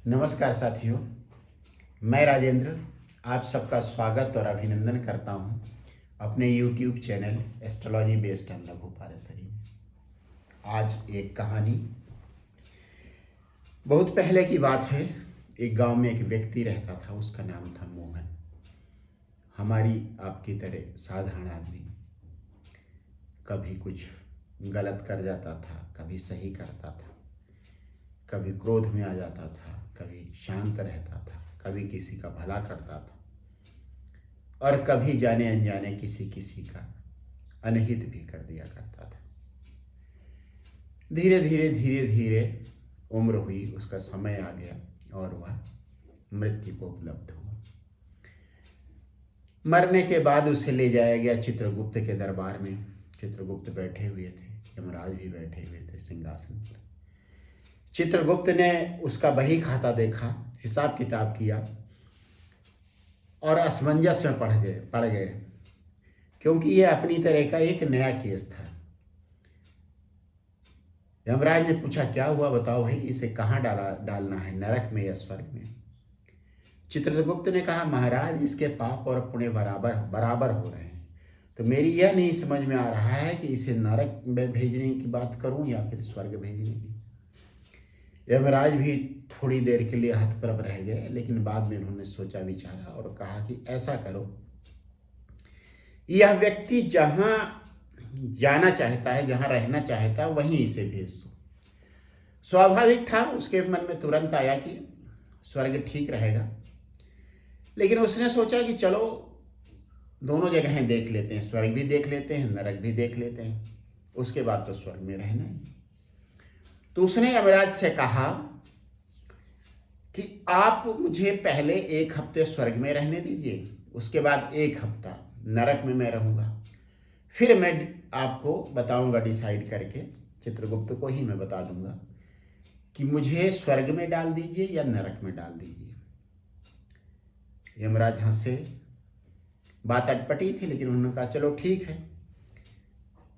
नमस्कार साथियों, मैं राजेंद्र आप सबका स्वागत और अभिनंदन करता हूं अपने YouTube channel astrology based on लघु पारसरी में। आज एक कहानी, बहुत पहले की बात है। एक गांव में एक व्यक्ति रहता था, उसका नाम था मोहन। हमारी आपकी तरह साधारण आदमी, कभी कुछ गलत कर जाता था, कभी सही करता था, कभी क्रोध में आ जाता था, कभी शांत रहता था, कभी किसी का भला करता था और कभी जाने अनजाने किसी का अनहित भी कर दिया करता था। धीरे धीरे उम्र हुई, उसका समय आ गया और वह मृत्यु को उपलब्ध हुआ। मरने के बाद उसे ले जाया गया चित्रगुप्त के दरबार में। चित्रगुप्त बैठे हुए थे, यमराज भी बैठे हुए थे सिंहासन पर। चित्रगुप्त ने उसका बही खाता देखा, हिसाब किताब किया और असमंजस में पड़ गए क्योंकि यह अपनी तरह का एक नया केस था। यमराज ने पूछा, क्या हुआ बताओ भाई, इसे कहाँ डालना है, नरक में या स्वर्ग में? चित्रगुप्त ने कहा, महाराज इसके पाप और पुण्य बराबर हो रहे हैं, तो मेरी यह नहीं समझ में आ रहा है कि इसे नरक में भेजने की बात करूं या फिर स्वर्ग भेजने की। यमराज भी थोड़ी देर के लिए हतप्रभ रह गए, लेकिन बाद में उन्होंने सोचा विचारा और कहा कि ऐसा करो, यह व्यक्ति जहां जाना चाहता है, जहां रहना चाहता है, वहीं इसे भेज दो। स्वाभाविक था, उसके मन में तुरंत आया कि स्वर्ग ठीक रहेगा, लेकिन उसने सोचा कि चलो दोनों जगहें देख लेते हैं, स्वर्ग भी देख लेते हैं, नरक भी देख लेते हैं, उसके बाद तो स्वर्ग में रहना ही। तो उसने यमराज से कहा कि आप मुझे पहले 1 हफ्ते स्वर्ग में रहने दीजिए, उसके बाद 1 हफ्ता नरक में मैं रहूंगा, फिर मैं आपको बताऊंगा, डिसाइड करके चित्रगुप्त को ही मैं बता दूंगा कि मुझे स्वर्ग में डाल दीजिए या नरक में डाल दीजिए। यमराज हंसे, बात अटपटी थी, लेकिन उन्होंने कहा चलो ठीक है,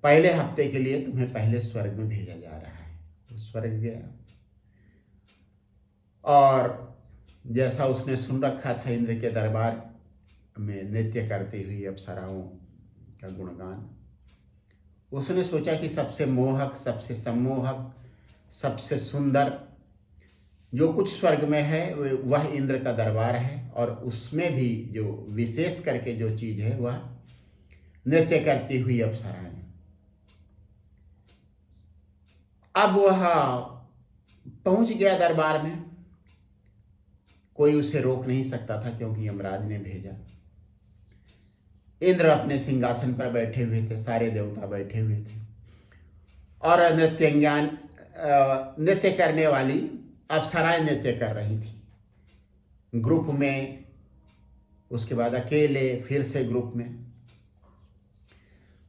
पहले हफ्ते के लिए तुम्हें पहले स्वर्ग में भेजा जा रहा है। स्वर्ग गया और जैसा उसने सुन रखा था इंद्र के दरबार में नृत्य करती हुई अप्सराओं का गुणगान, उसने सोचा कि सबसे मोहक, सबसे सम्मोहक, सबसे सुंदर जो कुछ स्वर्ग में है वह इंद्र का दरबार है, और उसमें भी जो विशेष करके जो चीज है वह नृत्य करती हुई अप्सराएं। अब वह पहुंच गया दरबार में, कोई उसे रोक नहीं सकता था क्योंकि यमराज ने भेजा। इंद्र अपने सिंहासन पर बैठे हुए थे, सारे देवता बैठे हुए थे और नृत्य करने वाली अप्सराएं नृत्य कर रही थी, ग्रुप में, उसके बाद अकेले, फिर से ग्रुप में।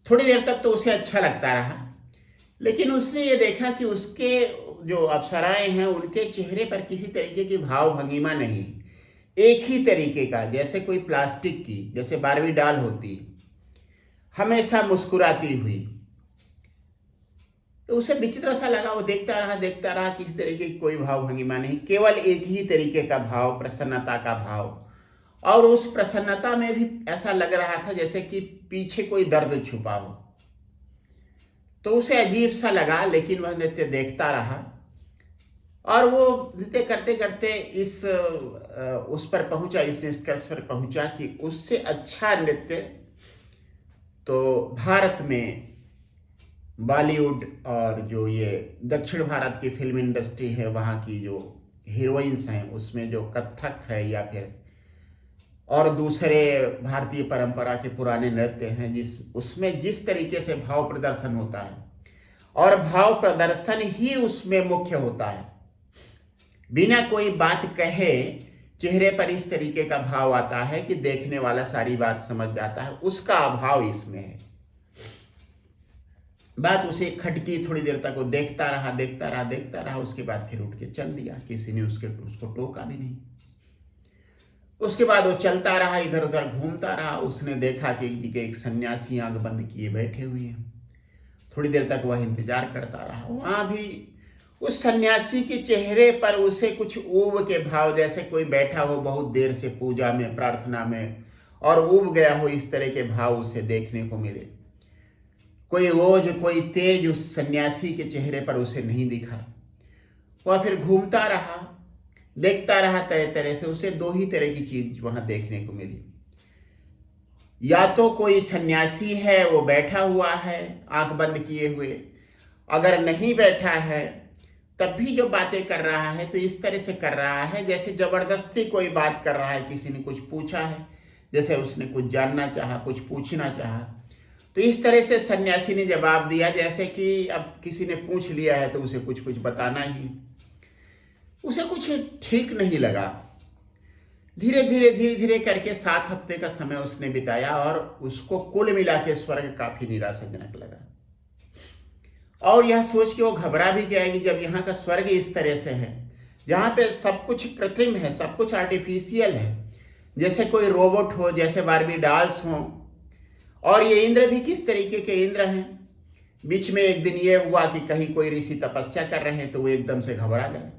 थोड़ी देर तक तो उसे अच्छा लगता रहा, लेकिन उसने ये देखा कि उसके जो अप्सराएं हैं उनके चेहरे पर किसी तरीके की भाव भंगिमा नहीं, एक ही तरीके का, जैसे कोई प्लास्टिक की, जैसे बारबी डॉल होती, हमेशा मुस्कुराती हुई। तो उसे विचित्र सा लगा, वो देखता रहा, किसी तरीके की कोई भाव भंगिमा नहीं, केवल एक ही तरीके का भाव, प्रसन्नता का भाव। और उस प्रसन्नता में भी ऐसा लग रहा था जैसे कि पीछे कोई दर्द छुपा हो। तो उसे अजीब सा लगा, लेकिन वह नृत्य देखता रहा और वो नृत्य करते करते उस पर पहुंचा, इस निष्कर्ष पर पहुंचा कि उससे अच्छा नृत्य तो भारत में बॉलीवुड और जो ये दक्षिण भारत की फिल्म इंडस्ट्री है, वहाँ की जो हीरोइंस हैं, उसमें जो कथक है या फिर और दूसरे भारतीय परंपरा के पुराने नृत्य हैं, उसमें जिस तरीके से भाव प्रदर्शन होता है, और भाव प्रदर्शन ही उसमें मुख्य होता है, बिना कोई बात कहे चेहरे पर इस तरीके का भाव आता है कि देखने वाला सारी बात समझ जाता है, उसका अभाव इसमें है। बात उसे खटकी, थोड़ी देर तक वो देखता रहा, उसके बाद फिर उठ के चल दिया, किसी ने उसको टोका भी नहीं। उसके बाद वो चलता रहा, इधर उधर घूमता रहा। उसने देखा कि एक सन्यासी आंख बंद किए बैठे हुए हैं। थोड़ी देर तक वह इंतजार करता रहा। वहां भी उस सन्यासी के चेहरे पर उसे कुछ ऊब के भाव, जैसे कोई बैठा हो बहुत देर से पूजा में, प्रार्थना में और ऊब गया हो, इस तरह के भाव उसे देखने को मिले। कोई ओज, कोई तेज उस सन्यासी के चेहरे पर उसे नहीं दिखा। वह फिर घूमता रहा, देखता रहा तरह तरह से। उसे दो ही तरह की चीज वहां देखने को मिली। या तो कोई सन्यासी है, वो बैठा हुआ है आंख बंद किए हुए, अगर नहीं बैठा है तब भी जो बातें कर रहा है तो इस तरह से कर रहा है जैसे जबरदस्ती कोई बात कर रहा है। किसी ने कुछ पूछा है, जैसे उसने कुछ जानना चाहा, कुछ पूछना चाहा, तो इस तरह से सन्यासी ने जवाब दिया जैसे कि अब किसी ने पूछ लिया है तो उसे कुछ कुछ बताना ही। उसे कुछ ठीक नहीं लगा। धीरे धीरे करके 7 हफ्ते का समय उसने बिताया और उसको कुल मिला के स्वर्ग काफी निराशाजनक लगा। और यह सोच के वो घबरा भी गया कि जब यहाँ का स्वर्ग इस तरह से है, जहाँ पे सब कुछ कृत्रिम है, सब कुछ आर्टिफिशियल है, जैसे कोई रोबोट हो, जैसे बारबी डॉल्स हो। और ये इंद्र भी किस तरीके के इंद्र हैं। बीच में एक दिन ये हुआ कि कहीं कोई ऋषि तपस्या कर रहे हैं तो वो एकदम से घबरा गए।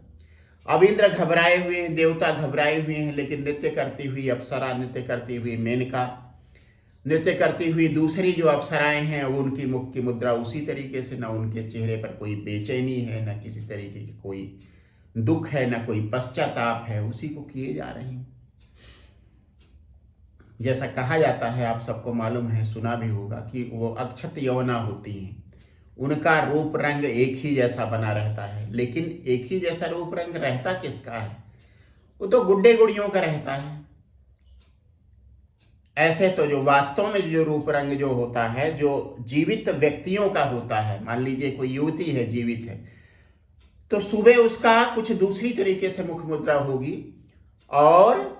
अब इंद्र घबराए हुए हैं, देवता घबराए हुए हैं, लेकिन नृत्य करती हुई अप्सरा, नृत्य करती हुई मेनका, नृत्य करती हुई दूसरी जो अप्सराएं हैं, उनकी मुख की मुद्रा उसी तरीके से, ना उनके चेहरे पर कोई बेचैनी है, ना किसी तरीके की कोई दुख है, ना कोई पश्चाताप है, उसी को किए जा रहे हैं। जैसा कहा जाता है, आप सबको मालूम है, सुना भी होगा कि वो अक्षत यौना होती हैं, उनका रूप रंग एक ही जैसा बना रहता है। लेकिन एक ही जैसा रूप रंग रहता किसका है? वो तो गुड्डे गुड़ियों का रहता है। ऐसे तो जो वास्तव में जो रूप रंग जो होता है, जो जीवित व्यक्तियों का होता है, मान लीजिए कोई युवती है, जीवित है, तो सुबह उसका कुछ दूसरी तरीके से मुख मुद्रा होगी और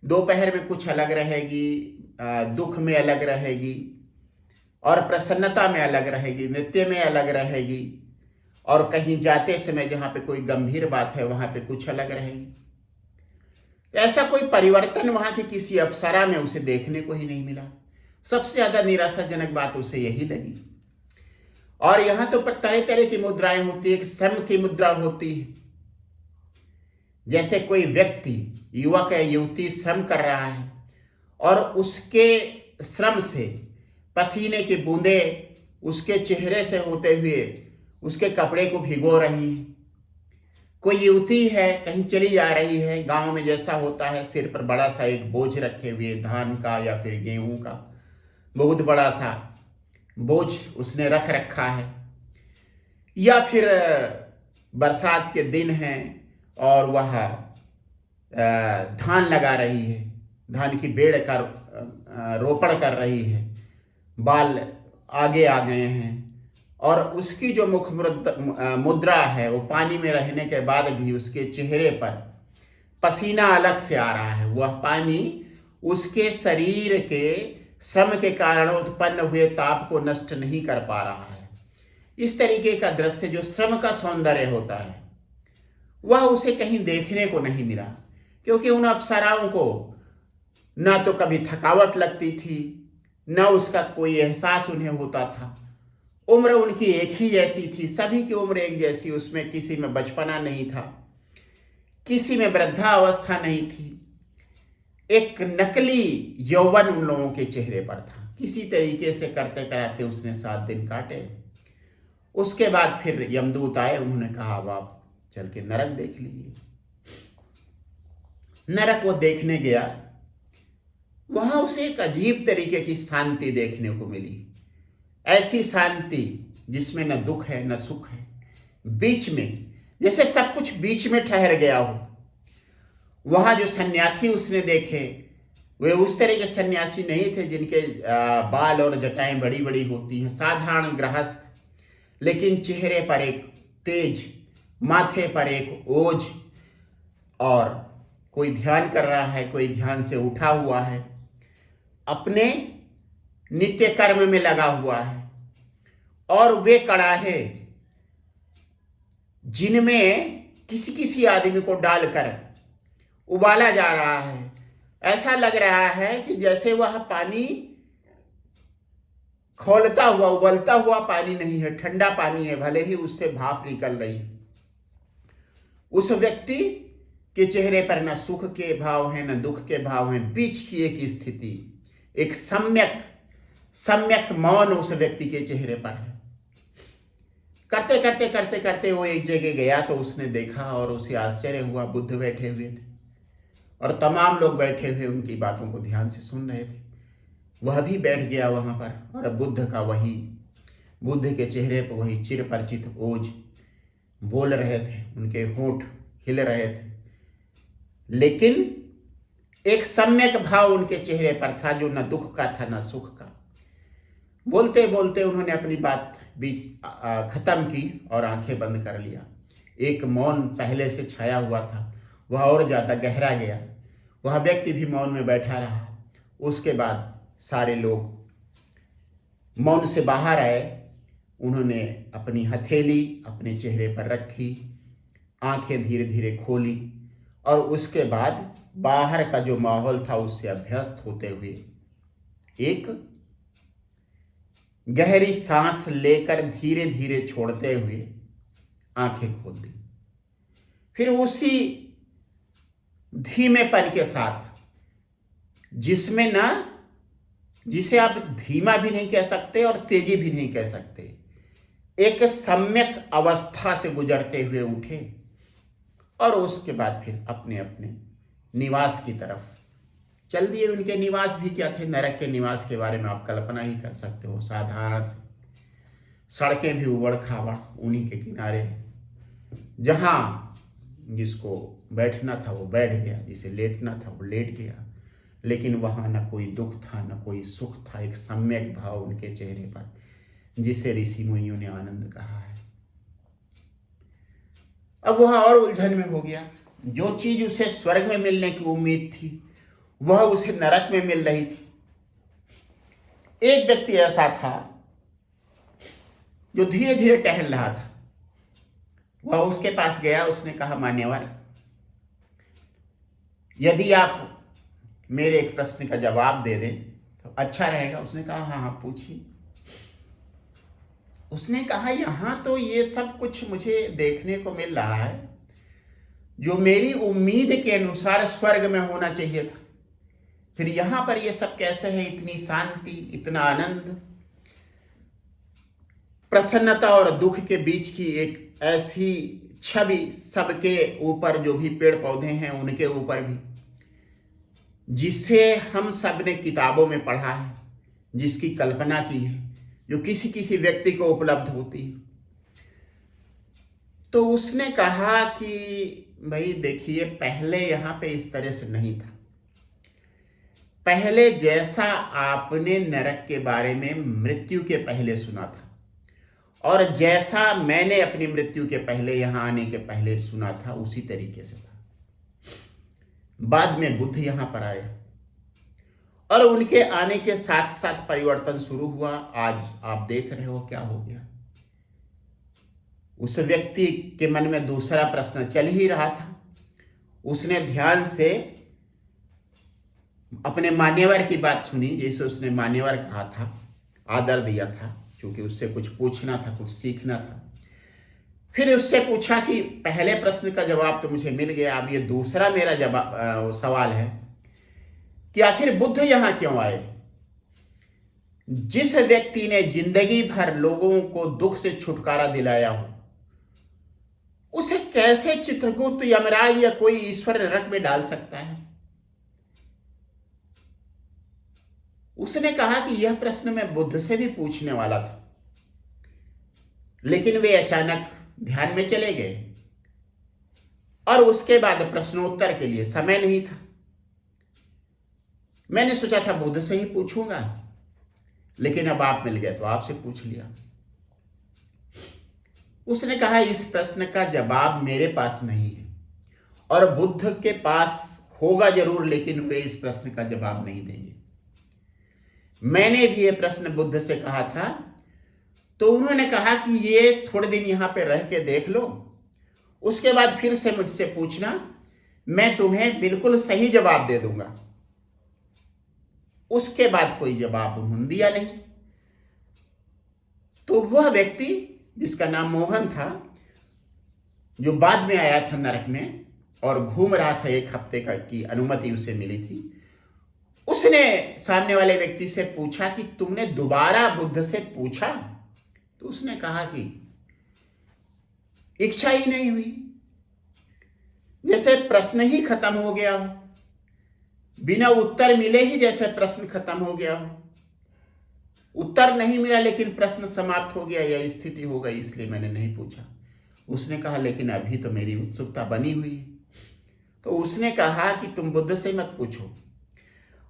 दोपहर में कुछ अलग रहेगी, दुख में अलग रहेगी और प्रसन्नता में अलग रहेगी, नृत्य में अलग रहेगी, और कहीं जाते समय जहां पे कोई गंभीर बात है वहां पे कुछ अलग रहेगी। ऐसा कोई परिवर्तन वहां की किसी अप्सरा में उसे देखने को ही नहीं मिला। सबसे ज्यादा निराशाजनक बात उसे यही लगी। और यहां तो तरह तरह की मुद्राएं होती है। श्रम की मुद्रा होती है, जैसे कोई व्यक्ति, युवक या युवती श्रम कर रहा है और उसके श्रम से पसीने की बूंदें उसके चेहरे से होते हुए उसके कपड़े को भिगो रही हैं। कोई युवती है, कहीं चली जा रही है, गांव में जैसा होता है, सिर पर बड़ा सा एक बोझ रखे हुए, धान का या फिर गेहूं का बहुत बड़ा सा बोझ उसने रख रखा है। या फिर बरसात के दिन हैं और वह धान लगा रही है, धान की बेड़ का रोपण कर रही है, बाल आगे आ गए हैं और उसकी जो मुख मुद्रा है वो पानी में रहने के बाद भी उसके चेहरे पर पसीना अलग से आ रहा है। वह पानी उसके शरीर के श्रम के कारण उत्पन्न हुए ताप को नष्ट नहीं कर पा रहा है। इस तरीके का दृश्य जो श्रम का सौंदर्य होता है वह उसे कहीं देखने को नहीं मिला, क्योंकि उन अप्सराओं को ना तो कभी थकावट लगती थी, ना उसका कोई एहसास उन्हें होता था। उम्र उनकी एक ही जैसी थी, सभी की उम्र एक जैसी, उसमें किसी में बचपना नहीं था, किसी में वृद्धावस्था नहीं थी। एक नकली यौवन उन लोगों के चेहरे पर था। किसी तरीके से करते कराते उसने 7 दिन काटे। उसके बाद फिर यमदूत आए, उन्होंने कहा अब आप चल के नरक देख लीजिए। नरक वो देखने गया, वहां उसे एक अजीब तरीके की शांति देखने को मिली। ऐसी शांति जिसमें न दुख है न सुख है, बीच में, जैसे सब कुछ बीच में ठहर गया हो। वहां जो सन्यासी उसने देखे वे उस तरह के सन्यासी नहीं थे जिनके बाल और जटाएं बड़ी बड़ी होती हैं, साधारण गृहस्थ, लेकिन चेहरे पर एक तेज, माथे पर एक ओज, और कोई ध्यान कर रहा है, कोई ध्यान से उठा हुआ है, अपने नित्य कर्म में लगा हुआ है। और वे कड़ाहे जिनमें किसी किसी आदमी को डालकर उबाला जा रहा है, ऐसा लग रहा है कि जैसे वह पानी खौलता हुआ, उबलता हुआ पानी नहीं है, ठंडा पानी है, भले ही उससे भाप निकल रही। उस व्यक्ति के चेहरे पर न सुख के भाव हैं न दुख के भाव हैं, बीच की एक स्थिति, एक सम्यक मौन उस व्यक्ति के चेहरे पर है। करते करते करते करते वो एक जगह गया तो उसने देखा और उसे आश्चर्य हुआ, बुद्ध बैठे हुए थे और तमाम लोग बैठे हुए उनकी बातों को ध्यान से सुन रहे थे। वह भी बैठ गया वहां पर और बुद्ध के चेहरे पर वही चिरपरिचित ओज बोल रहे थे, उनके होंठ हिल रहे थे, लेकिन एक सम्यक भाव उनके चेहरे पर था जो न दुख का था न सुख का। बोलते बोलते उन्होंने अपनी बात खत्म की और आंखें बंद कर लिया। एक मौन पहले से छाया हुआ था, वह और ज्यादा गहरा गया। वह व्यक्ति भी मौन में बैठा रहा। उसके बाद सारे लोग मौन से बाहर आए। उन्होंने अपनी हथेली अपने चेहरे पर रखी, आंखें धीरे धीरे खोली और उसके बाद बाहर का जो माहौल था उससे अभ्यस्त होते हुए एक गहरी सांस लेकर धीरे धीरे छोड़ते हुए आंखें खोल दी। फिर उसी धीमेपन के साथ, जिसे आप धीमा भी नहीं कह सकते और तेजी भी नहीं कह सकते, एक सम्यक अवस्था से गुजरते हुए उठे और उसके बाद फिर अपने अपने निवास की तरफ चल दिए। उनके निवास भी क्या थे? नरक के निवास के बारे में आप कल्पना ही कर सकते हो। साधारण से सड़कें भी उबड़ खाबड़ उन्हीं के किनारे, जहां जिसको बैठना था वो बैठ गया, जिसे लेटना था वो लेट गया, लेकिन वहां न कोई दुख था न कोई सुख था। एक सम्यक भाव उनके चेहरे पर, जिसे ऋषि मुनियों ने आनंद कहा है। अब वह और उलझन में हो गया। जो चीज उसे स्वर्ग में मिलने की उम्मीद थी वह उसे नरक में मिल रही थी। एक व्यक्ति ऐसा था जो धीरे धीरे टहल रहा था। वह उसके पास गया, उसने कहा, मान्यवर, यदि आप मेरे एक प्रश्न का जवाब दे दें तो अच्छा रहेगा। उसने कहा, हाँ हाँ पूछिए। उसने कहा, यहां तो ये सब कुछ मुझे देखने को मिल रहा है जो मेरी उम्मीद के अनुसार स्वर्ग में होना चाहिए था, फिर यहां पर ये सब कैसे है? इतनी शांति, इतना आनंद, प्रसन्नता और दुख के बीच की एक ऐसी छवि, सबके ऊपर जो भी पेड़ पौधे हैं उनके ऊपर भी, जिसे हम सब ने किताबों में पढ़ा है, जिसकी कल्पना की है, जो किसी किसी व्यक्ति को उपलब्ध होती है। तो उसने कहा कि भाई देखिए, पहले यहां पे इस तरह से नहीं था। पहले जैसा आपने नरक के बारे में मृत्यु के पहले सुना था और जैसा मैंने अपनी मृत्यु के पहले, यहां आने के पहले सुना था, उसी तरीके से था। बाद में बुद्ध यहां पर आए और उनके आने के साथ साथ परिवर्तन शुरू हुआ। आज आप देख रहे हो क्या हो गया। उस व्यक्ति के मन में दूसरा प्रश्न चल ही रहा था। उसने ध्यान से अपने मान्यवर की बात सुनी, जैसे उसने मान्यवर कहा था, आदर दिया था, क्योंकि उससे कुछ पूछना था, कुछ सीखना था। फिर उससे पूछा कि पहले प्रश्न का जवाब तो मुझे मिल गया, अब ये दूसरा मेरा सवाल है कि आखिर बुद्ध यहां क्यों आए? जिस व्यक्ति ने जिंदगी भर लोगों को दुख से छुटकारा दिलाया हो, उसे कैसे चित्रगुप्त, यमराज या कोई ईश्वर नरक में डाल सकता है? उसने कहा कि यह प्रश्न मैं बुद्ध से भी पूछने वाला था, लेकिन वे अचानक ध्यान में चले गए और उसके बाद प्रश्नोत्तर के लिए समय नहीं था। मैंने सोचा था बुद्ध से ही पूछूंगा, लेकिन अब आप मिल गए तो आपसे पूछ लिया। उसने कहा, इस प्रश्न का जवाब मेरे पास नहीं है और बुद्ध के पास होगा जरूर, लेकिन वे इस प्रश्न का जवाब नहीं देंगे। मैंने भी ये प्रश्न बुद्ध से कहा था, तो उन्होंने कहा कि ये थोड़े दिन यहां पे रह के देख लो, उसके बाद फिर से मुझसे पूछना, मैं तुम्हें बिल्कुल सही जवाब दे दूंगा। उसके बाद कोई जवाब उन्होंने दिया नहीं। तो वह व्यक्ति जिसका नाम मोहन था, जो बाद में आया था नरक में और घूम रहा था, 1 हफ्ते का की अनुमति उसे मिली थी, उसने सामने वाले व्यक्ति से पूछा कि तुमने दोबारा बुद्ध से पूछा? तो उसने कहा कि इच्छा ही नहीं हुई, जैसे प्रश्न ही खत्म हो गया हो, बिना उत्तर मिले ही जैसे प्रश्न खत्म हो गया हो। उत्तर नहीं मिला लेकिन प्रश्न समाप्त हो गया, यह स्थिति हो गई, इसलिए मैंने नहीं पूछा। उसने कहा लेकिन अभी तो मेरी उत्सुकता बनी हुई है। तो उसने कहा कि तुम बुद्ध से मत पूछो,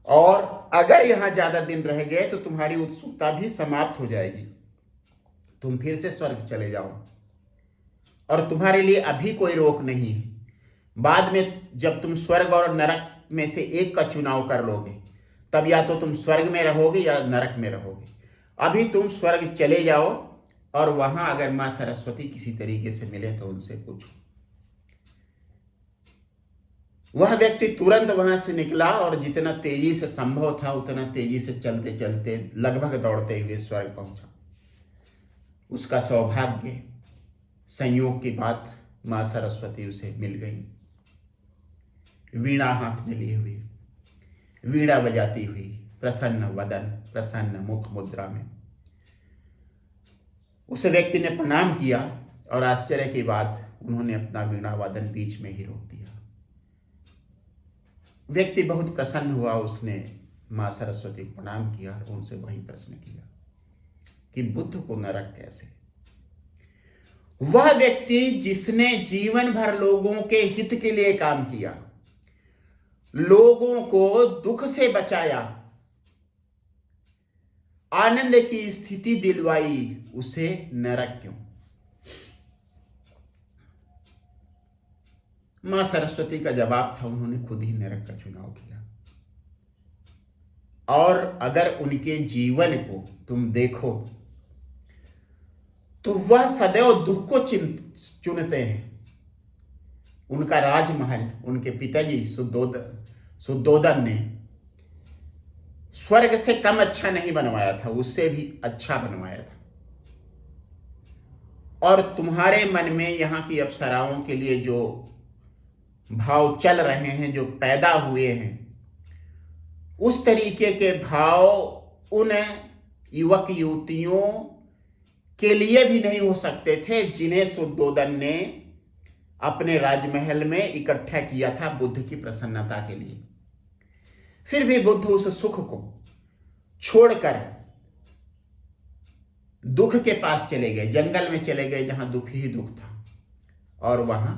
और अगर यहां ज्यादा दिन रह गए तो तुम्हारी उत्सुकता भी समाप्त हो जाएगी, तुम फिर से स्वर्ग चले जाओ, और तुम्हारे लिए अभी कोई रोक नहीं है। बाद में जब तुम स्वर्ग और नरक में से एक का चुनाव कर लोगे, तब या तो तुम स्वर्ग में रहोगे या नरक में रहोगे। अभी तुम स्वर्ग चले जाओ, और वहां अगर मां सरस्वती किसी तरीके से मिले तो उनसे पूछो। वह व्यक्ति तुरंत वहां से निकला और जितना तेजी से संभव था उतना तेजी से चलते चलते लगभग दौड़ते हुए स्वर्ग पहुंचा। उसका सौभाग्य, संयोग की बात, मां सरस्वती उसे मिल गई, वीणा हाथ में लिए हुई, वीणा बजाती हुई, प्रसन्न वदन, प्रसन्न मुख मुद्रा में। उस व्यक्ति ने प्रणाम किया और आश्चर्य की बात, उन्होंने अपना वीणा वादन बीच में ही रोक दिया। व्यक्ति बहुत प्रसन्न हुआ, उसने मां सरस्वती को प्रणाम किया और उनसे वही प्रश्न किया कि बुद्ध को नरक कैसे? वह व्यक्ति जिसने जीवन भर लोगों के हित के लिए काम किया, लोगों को दुख से बचाया, आनंद की स्थिति दिलवाई, उसे नरक क्यों? मां सरस्वती का जवाब था, उन्होंने खुद ही नरक का चुनाव किया। और अगर उनके जीवन को तुम देखो तो वह सदैव दुख को चुनते हैं। उनका राजमहल उनके पिताजी शुद्धोदन ने स्वर्ग से कम अच्छा नहीं बनवाया था, उससे भी अच्छा बनवाया था। और तुम्हारे मन में यहाँ की अप्सराओं के लिए जो भाव चल रहे हैं, जो पैदा हुए हैं, उस तरीके के भाव उन युवक युवतियों के लिए भी नहीं हो सकते थे जिन्हें शुद्धोदन ने अपने राजमहल में इकट्ठा किया था बुद्ध की प्रसन्नता के लिए। फिर भी बुद्ध उस सुख को छोड़कर दुख के पास चले गए, जंगल में चले गए जहां दुख ही दुख था, और वहां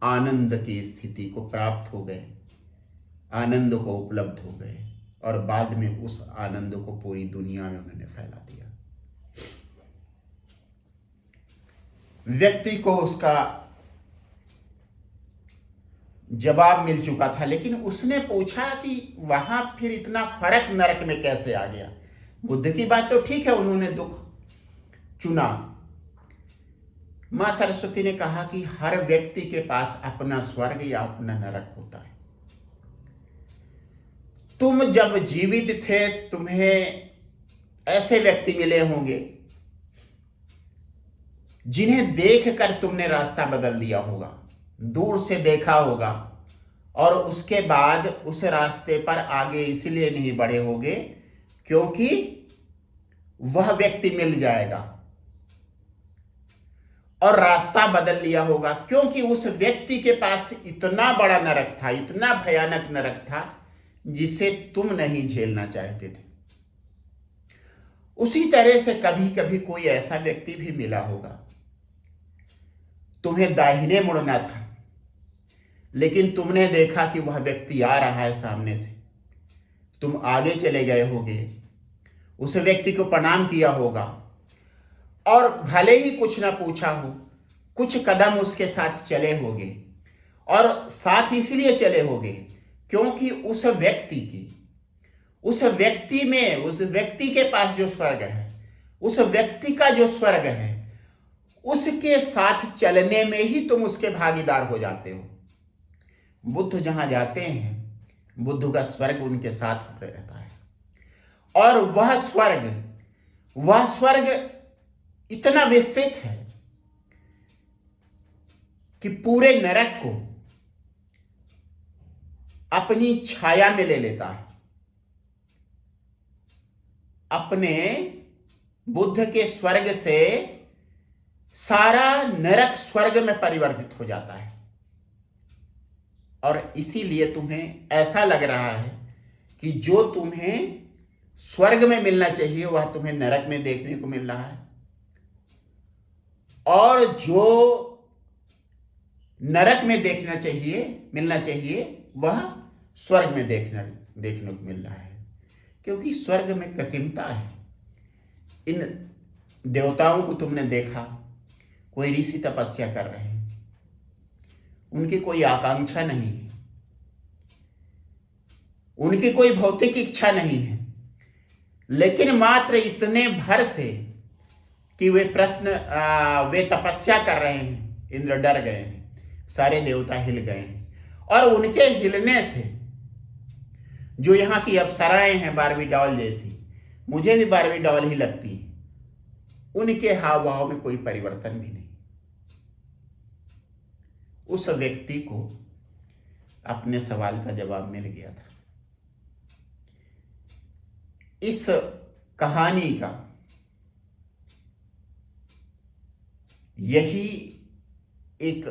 आनंद की स्थिति को प्राप्त हो गए, आनंद को उपलब्ध हो गए, और बाद में उस आनंद को पूरी दुनिया में उन्होंने फैला दिया। व्यक्ति को उसका जवाब मिल चुका था, लेकिन उसने पूछा कि वहां फिर इतना फर्क नरक में कैसे आ गया? बुद्ध की बात तो ठीक है, उन्होंने दुख चुना। मां सरस्वती ने कहा कि हर व्यक्ति के पास अपना स्वर्ग या अपना नरक होता है। तुम जब जीवित थे तुम्हें ऐसे व्यक्ति मिले होंगे जिन्हें देखकर तुमने रास्ता बदल दिया होगा, दूर से देखा होगा, और उसके बाद उस रास्ते पर आगे इसलिए नहीं बढ़े होगे क्योंकि वह व्यक्ति मिल जाएगा, और रास्ता बदल लिया होगा क्योंकि उस व्यक्ति के पास इतना बड़ा नरक था, इतना भयानक नरक था जिसे तुम नहीं झेलना चाहते थे। उसी तरह से कभी कभी कोई ऐसा व्यक्ति भी मिला होगा, तुम्हें दाहिने मुड़ना था लेकिन तुमने देखा कि वह व्यक्ति आ रहा है सामने से, तुम आगे चले गए होगे, उस व्यक्ति को प्रणाम किया होगा, और भले ही कुछ ना पूछा हो, कुछ कदम उसके साथ चले होगे, और साथ इसलिए चले होगे क्योंकि उस व्यक्ति के पास जो स्वर्ग है, उस व्यक्ति का जो स्वर्ग है, उसके साथ चलने में ही तुम उसके भागीदार हो जाते हो। बुद्ध जहां जाते हैं, बुद्ध का स्वर्ग उनके साथ रहता है, और वह स्वर्ग इतना विस्तृत है कि पूरे नरक को अपनी छाया में ले लेता है। अपने बुद्ध के स्वर्ग से सारा नरक स्वर्ग में परिवर्तित हो जाता है, और इसीलिए तुम्हें ऐसा लग रहा है कि जो तुम्हें स्वर्ग में मिलना चाहिए वह तुम्हें नरक में देखने को मिल रहा है, और जो नरक में मिलना चाहिए वह स्वर्ग में देखने को मिल रहा है। क्योंकि स्वर्ग में कृत्रिमता है। इन देवताओं को तुमने देखा, कोई ऋषि तपस्या कर रहे हैं, उनकी कोई आकांक्षा नहीं है, उनकी कोई भौतिक इच्छा नहीं है, लेकिन मात्र इतने भर से कि वे तपस्या कर रहे हैं, इंद्र डर गए हैं, सारे देवता हिल गए हैं, और उनके हिलने से जो यहाँ की अप्सराएं हैं बारबी डॉल जैसी, मुझे भी बारबी डॉल ही लगती है, उनके हाव भाव में कोई परिवर्तन भी नहीं। उस व्यक्ति को अपने सवाल का जवाब मिल गया था। इस कहानी का यही एक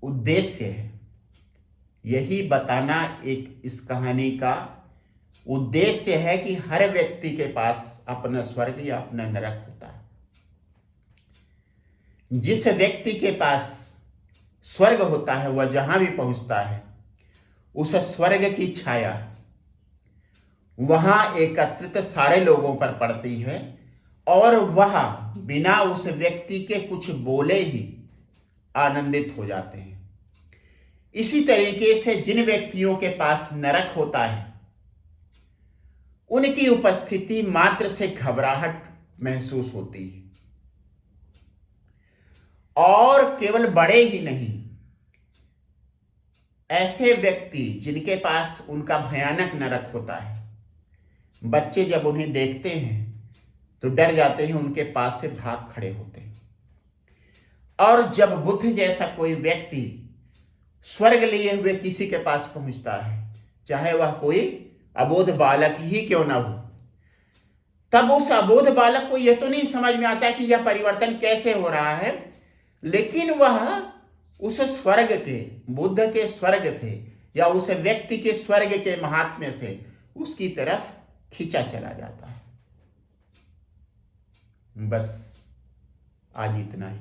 उद्देश्य है, यही बताना एक इस कहानी का उद्देश्य है कि हर व्यक्ति के पास अपना स्वर्ग या अपना नरक होता है। जिस व्यक्ति के पास स्वर्ग होता है वह जहां भी पहुंचता है उस स्वर्ग की छाया वहां एकत्रित सारे लोगों पर पड़ती है, और वह बिना उस व्यक्ति के कुछ बोले ही आनंदित हो जाते हैं। इसी तरीके से जिन व्यक्तियों के पास नरक होता है उनकी उपस्थिति मात्र से घबराहट महसूस होती है, और केवल बड़े ही नहीं, ऐसे व्यक्ति जिनके पास उनका भयानक नरक होता है, बच्चे जब उन्हें देखते हैं तो डर जाते हैं, उनके पास से भाग खड़े होते हैं। और जब बुद्ध जैसा कोई व्यक्ति स्वर्ग लिए हुए किसी के पास पहुंचता है, चाहे वह कोई अबोध बालक ही क्यों ना हो, तब उस अबोध बालक को यह तो नहीं समझ में आता कि यह परिवर्तन कैसे हो रहा है, लेकिन वह उस स्वर्ग के, बुद्ध के स्वर्ग से या उस व्यक्ति के स्वर्ग के महात्म्य से उसकी तरफ खींचा चला जाता है। बस आज इतना ही।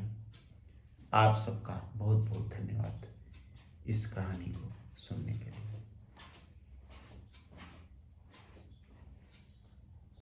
आप सबका बहुत बहुत धन्यवाद इस कहानी को सुनने के लिए।